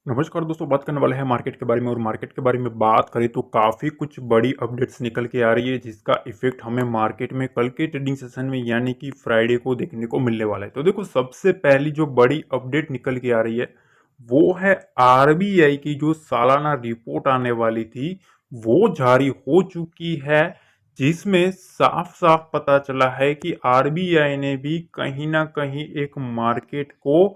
नमस्कार दोस्तों, बात करने वाले हैं मार्केट के बारे में। और मार्केट के बारे में बात करें तो काफ़ी कुछ बड़ी अपडेट्स निकल के आ रही है, जिसका इफेक्ट हमें मार्केट में कल के ट्रेडिंग सेशन में यानी कि फ्राइडे को देखने को मिलने वाला है। तो देखो, सबसे पहली जो बड़ी अपडेट निकल के आ रही है वो है आरबीआई की जो सालाना रिपोर्ट आने वाली थी वो जारी हो चुकी है, जिसमें साफ साफ पता चला है कि आरबीआई ने भी कहीं ना कहीं एक मार्केट को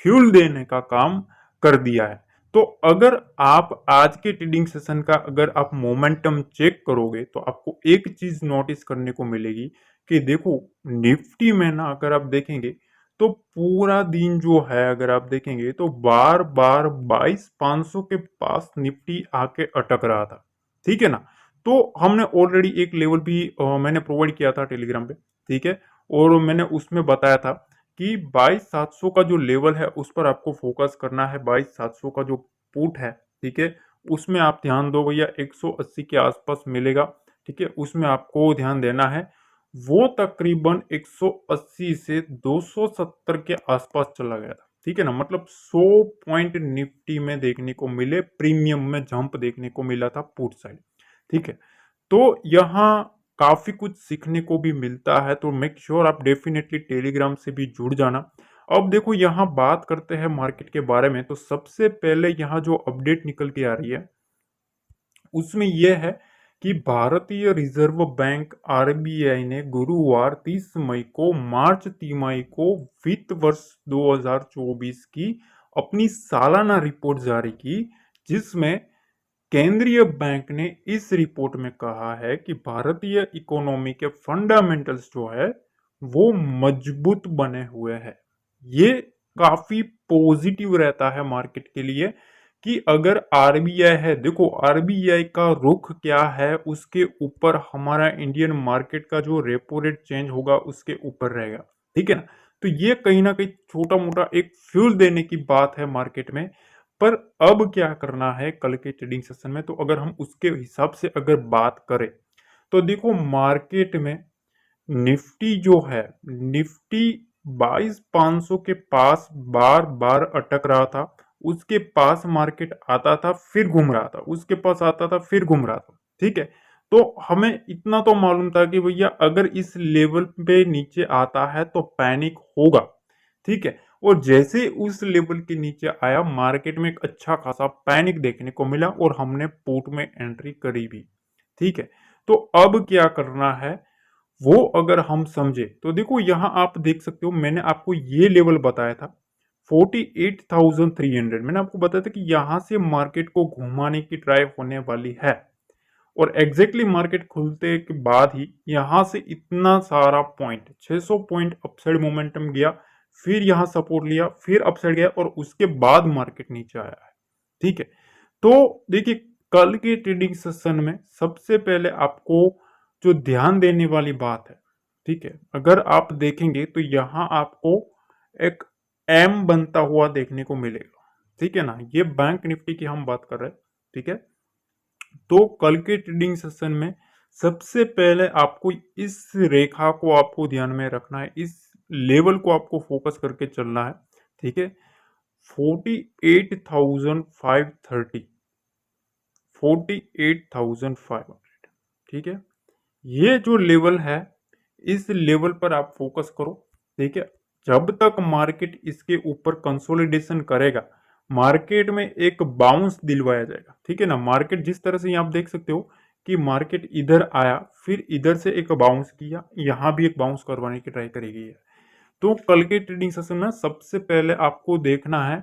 फ्यूल देने का काम कर दिया है। तो अगर आप आज के ट्रेडिंग सेशन का अगर आप मोमेंटम चेक करोगे तो आपको एक चीज नोटिस करने को मिलेगी कि देखो, निफ्टी में ना अगर आप देखेंगे तो पूरा दिन जो है अगर आप देखेंगे तो बार बार 22,500 के पास निफ्टी आके अटक रहा था। ठीक है ना। तो हमने ऑलरेडी एक लेवल भी मैंने प्रोवाइड किया था टेलीग्राम पे। ठीक है। और मैंने उसमें बताया था कि 22,700 का जो लेवल है उस पर आपको फोकस करना है। 22,700 का जो पुट है, ठीक है, उसमें आप ध्यान दो भैया, 180 के आसपास मिलेगा। ठीक है, उसमें आपको ध्यान देना है। वो तकरीबन 180 से 270 के आसपास चला गया था। ठीक है ना, मतलब 100 पॉइंट निफ्टी में देखने को मिले, प्रीमियम में जंप देखने को मिला था पुट साइड। ठीक है। तो यहाँ काफी कुछ सीखने को भी मिलता है, तो मेक श्योर आप डेफिनेटली टेलीग्राम से भी जुड़ जाना। अब देखो, यहाँ बात करते हैं मार्केट के बारे में। तो सबसे पहले यहाँ जो अपडेट निकल के आ रही है उसमें यह है कि भारतीय रिजर्व बैंक आरबीआई ने गुरुवार 30 मई को मार्च तिमाही को वित्त वर्ष 2024 की अपनी सालाना रिपोर्ट जारी की, जिसमें केंद्रीय बैंक ने इस रिपोर्ट में कहा है कि भारतीय इकोनॉमी के फंडामेंटल्स जो है वो मजबूत बने हुए हैं। ये काफी पॉजिटिव रहता है मार्केट के लिए कि अगर आरबीआई है, देखो आरबीआई का रुख क्या है उसके ऊपर हमारा इंडियन मार्केट का जो रेपो रेट चेंज होगा उसके ऊपर रहेगा। ठीक है ना। तो ये कहीं ना कहीं छोटा मोटा एक फ्यूल देने की बात है मार्केट में। पर अब क्या करना है कल के ट्रेडिंग सेशन में, तो अगर हम उसके हिसाब से अगर बात करें तो देखो, मार्केट में निफ्टी जो है, निफ्टी 22,500 के पास बार बार अटक रहा था। उसके पास मार्केट आता था फिर घूम रहा था, उसके पास आता था फिर घूम रहा था। ठीक है। तो हमें इतना तो मालूम था कि भैया अगर इस लेवल पे नीचे आता है तो पैनिक होगा। ठीक है। और जैसे उस लेवल के नीचे आया, मार्केट में एक अच्छा खासा पैनिक देखने को मिला और हमने पुट में एंट्री करी भी। ठीक है। तो अब क्या करना है वो अगर हम समझे तो देखो, यहां आप देख सकते हो, मैंने आपको ये लेवल बताया था 48,300। मैंने आपको बताया था कि यहां से मार्केट को घुमाने की ट्राई होने वाली है। और एग्जैक्टली मार्केट खुलते के बाद ही यहां से इतना सारा पॉइंट 600 पॉइंट अपसाइड मोमेंटम गया, फिर यहां सपोर्ट लिया, फिर अपसाइड गया और उसके बाद मार्केट नीचे आया है। ठीक है। तो देखिए, कल के ट्रेडिंग सेशन में सबसे पहले आपको जो ध्यान देने वाली बात है, ठीक है, अगर आप देखेंगे तो यहां आपको एक एम बनता हुआ देखने को मिलेगा। ठीक है ना, ये बैंक निफ्टी की हम बात कर रहे हैं। ठीक है। तो कल के ट्रेडिंग सेशन में सबसे पहले आपको इस रेखा को आपको ध्यान में रखना है, इस लेवल को आपको फोकस करके चलना है। ठीक है। 48,530, 48,500। ठीक है। ये जो लेवल है, इस लेवल पर आप फोकस करो। ठीक है। जब तक मार्केट इसके ऊपर कंसोलिडेशन करेगा, मार्केट में एक बाउंस दिलवाया जाएगा। ठीक है ना। मार्केट जिस तरह से आप देख सकते हो कि मार्केट इधर आया, फिर इधर से एक बाउंस किया, यहां भी एक बाउंस करवाने की ट्राई करी गई है। तो कल के ट्रेडिंग सेशन में सबसे पहले आपको देखना है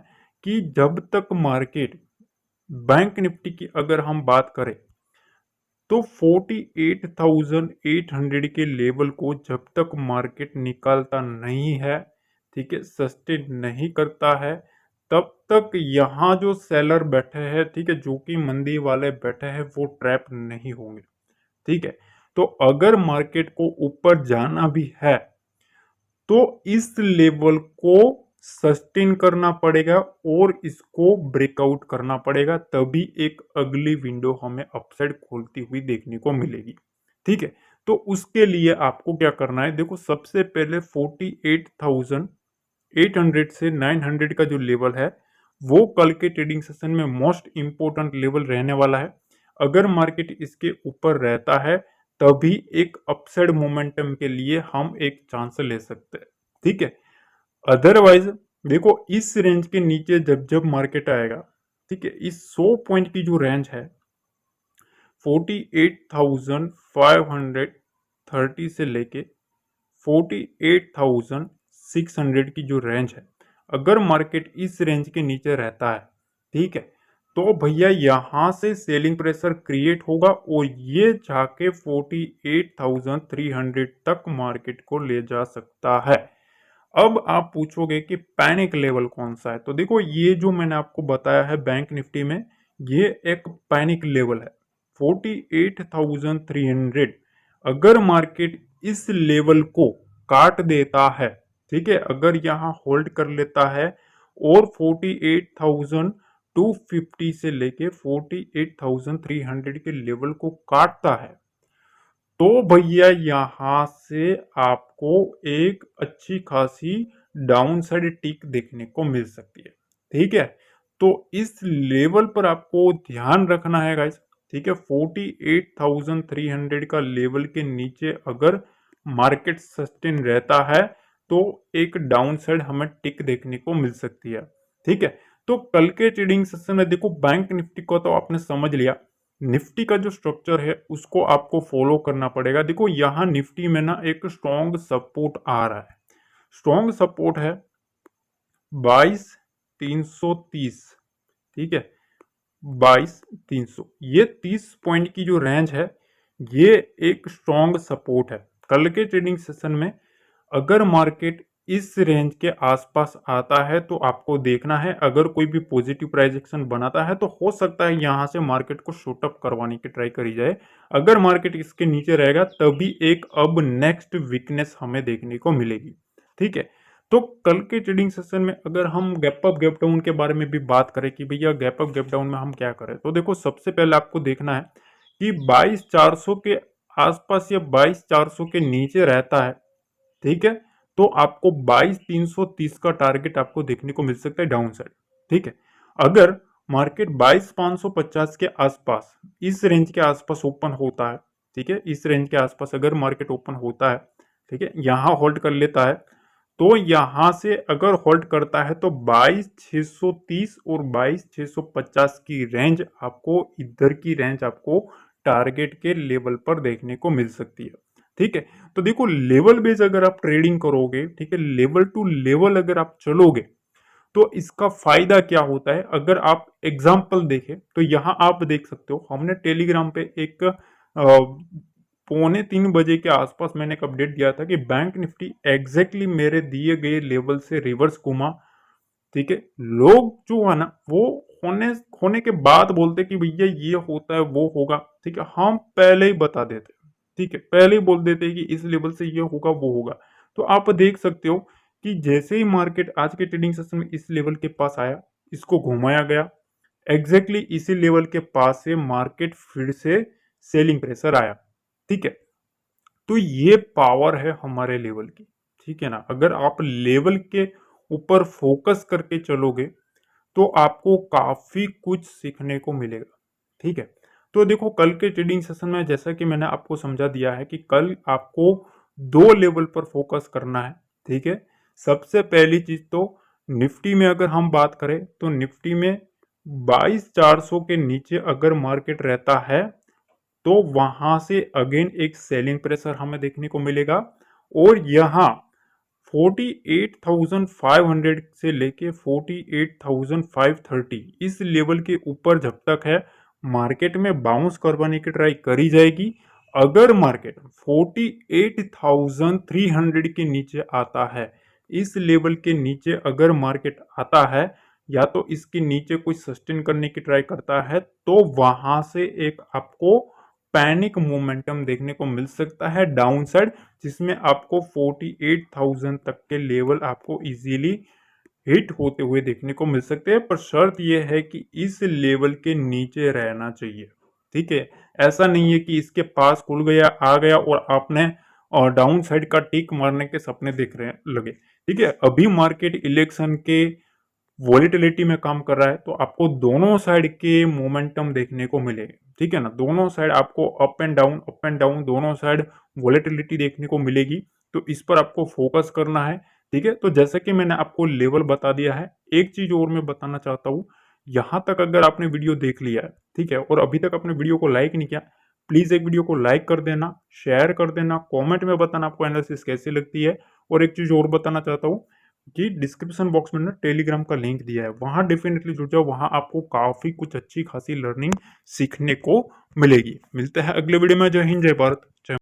कि जब तक मार्केट, बैंक निफ्टी की अगर हम बात करें तो 48,800 के लेवल को जब तक मार्केट निकालता नहीं है, ठीक है, सस्टेन नहीं करता है, तब तक यहाँ जो सेलर बैठे हैं, ठीक है, जो कि मंदी वाले बैठे हैं, वो ट्रैप नहीं होंगे। ठीक है। तो अगर मार्केट को ऊपर जाना भी है तो इस लेवल को सस्टेन करना पड़ेगा और इसको ब्रेकआउट करना पड़ेगा, तभी एक अगली विंडो हमें अपसाइड खोलती हुई देखने को मिलेगी। ठीक है। तो उसके लिए आपको क्या करना है, देखो सबसे पहले 48,800 से 900 का जो लेवल है वो कल के ट्रेडिंग सेशन में मोस्ट इंपॉर्टेंट लेवल रहने वाला है। अगर मार्केट इसके ऊपर रहता है तभी एक अपसाइड मोमेंटम के लिए हम एक चांस ले सकते हैं, ठीक है। अदरवाइज देखो इस रेंज के नीचे जब जब मार्केट आएगा, ठीक है, इस 100 पॉइंट की जो रेंज है 48,530 से लेके 48,600 की जो रेंज है, अगर मार्केट इस रेंज के नीचे रहता है, ठीक है, तो भैया यहां से सेलिंग प्रेशर क्रिएट होगा और ये जाके 48,300 तक मार्केट को ले जा सकता है। अब आप पूछोगे कि पैनिक लेवल कौन सा है, तो देखो ये जो मैंने आपको बताया है बैंक निफ्टी में, ये एक पैनिक लेवल है 48,300। अगर मार्केट इस लेवल को काट देता है, ठीक है, अगर यहां होल्ड कर लेता है और 48,250 से लेके 48,300 के लेवल को काटता है, तो भैया यहां से आपको एक अच्छी खासी डाउन साइड टिक देखने को मिल सकती है, ठीक है। तो इस लेवल पर आपको ध्यान रखना है गाइस, ठीक है। 48,300 का लेवल के नीचे अगर मार्केट सस्टेन रहता है तो एक डाउन साइड हमें टिक देखने को मिल सकती है, ठीक है। तो कल के ट्रेडिंग सेशन में देखो बैंक निफ्टी को तो आपने समझ लिया, निफ्टी का जो स्ट्रक्चर है उसको आपको फॉलो करना पड़ेगा। देखो यहां निफ्टी में ना एक स्ट्रॉन्ग सपोर्ट आ रहा है, स्ट्रॉन्ग सपोर्ट है 22,330, ठीक है, 22,300, ये 30 पॉइंट की जो रेंज है ये एक स्ट्रॉन्ग सपोर्ट है। कल के ट्रेडिंग सेशन में अगर मार्केट इस रेंज के आसपास आता है तो आपको देखना है, अगर कोई भी पॉजिटिव प्राइस एक्शन बनाता है तो हो सकता है यहां से मार्केट को शॉर्ट अप करवाने की ट्राई करी जाए। अगर मार्केट इसके नीचे रहेगा तभी एक अब नेक्स्ट वीकनेस हमें देखने को मिलेगी, ठीक है। तो कल के ट्रेडिंग सेशन में अगर हम गैप अप गैप डाउन के बारे में भी बात करें कि भैया गैप अप गैप डाउन में हम क्या करें, तो देखो सबसे पहले आपको देखना है कि 22,400 के आसपास या 22,400 के नीचे रहता है, ठीक है, तो आपको 22,330 का टारगेट आपको देखने को मिल सकता है डाउन साइड, ठीक है। अगर मार्केट 22,550 के आसपास इस रेंज के आसपास ओपन होता है, ठीक है, इस रेंज के आसपास अगर मार्केट ओपन होता है, ठीक है, यहां होल्ड कर लेता है, तो यहां से अगर होल्ड करता है तो 22,630 और 22,650 की रेंज आपको, इधर की रेंज आपको टारगेट के लेवल पर देखने को मिल सकती है, ठीक है। तो देखो लेवल बेस अगर आप ट्रेडिंग करोगे, ठीक है, लेवल टू लेवल अगर आप चलोगे तो इसका फायदा क्या होता है, अगर आप एग्जाम्पल देखें तो यहां आप देख सकते हो हमने टेलीग्राम पे एक 2:45 के आसपास मैंने एक अपडेट दिया था कि बैंक निफ्टी एग्जैक्टली मेरे दिए गए लेवल से रिवर्स घुमा, ठीक है। लोग जो है ना वो होने होने के बाद बोलते कि भैया ये होता है वो होगा, ठीक है, हम पहले ही बता देते, ठीक है, पहले ही बोल देते हैं कि इस लेवल से ये होगा वो होगा। तो आप देख सकते हो कि जैसे ही मार्केट आज के ट्रेडिंग सेशन में इस लेवल के पास आया, इसको घुमाया गया, एग्जैक्टली इसी लेवल के पास से मार्केट फिर से सेलिंग प्रेशर आया, ठीक है। तो ये पावर है हमारे लेवल की, ठीक है ना। अगर आप लेवल के ऊपर फोकस करके चलोगे तो आपको काफी कुछ सीखने को मिलेगा, ठीक है। तो देखो कल के ट्रेडिंग सेशन में जैसा कि मैंने आपको समझा दिया है कि कल आपको दो लेवल पर फोकस करना है, ठीक है। सबसे पहली चीज तो निफ्टी में अगर हम बात करें तो निफ्टी में 22,400 के नीचे अगर मार्केट रहता है तो वहां से अगेन एक सेलिंग प्रेशर हमें देखने को मिलेगा, और यहां 48,500 से लेके 48,530 इस लेवल के ऊपर जब तक है मार्केट में बाउंस करवाने की ट्राई करी जाएगी। अगर मार्केट 48,300 के नीचे आता है, इस लेवल के नीचे अगर मार्केट आता है या तो इसके नीचे कुछ सस्टेन करने की ट्राई करता है तो वहां से एक आपको पैनिक मोमेंटम देखने को मिल सकता है डाउन साइड, जिसमें आपको 48,000 तक के लेवल आपको इजीली हिट होते हुए देखने को मिल सकते हैं। पर शर्त यह है कि इस लेवल के नीचे रहना चाहिए, ठीक है। ऐसा नहीं है कि इसके पास खुल गया आ गया और आपने डाउन साइड का टिक मारने के सपने देख रहे लगे, ठीक है। अभी मार्केट इलेक्शन के वॉलीटिलिटी में काम कर रहा है, तो आपको दोनों साइड के मोमेंटम देखने को मिलेगा, ठीक है ना। दोनों साइड आपको अप एंड डाउन दोनों साइड वॉलीटिलिटी देखने को मिलेगी। तो इस पर आपको फोकस करना है, ठीक है। तो जैसे कि मैंने आपको लेवल बता दिया है, एक चीज और मैं बताना चाहता हूँ। यहाँ तक अगर आपने वीडियो देख लिया है, ठीक है, और अभी तक अपने वीडियो को लाइक नहीं किया, प्लीज एक वीडियो को लाइक कर देना, शेयर कर देना, कमेंट में बताना आपको एनालिसिस कैसी लगती है। और एक चीज और बताना चाहता हूँ कि डिस्क्रिप्शन बॉक्स में ना टेलीग्राम का लिंक दिया है, वहां डेफिनेटली जुड़ जाओ, वहां आपको काफी कुछ अच्छी खासी लर्निंग सीखने को मिलेगी। मिलते हैं अगले वीडियो में। जय हिंद, जय भारत, जय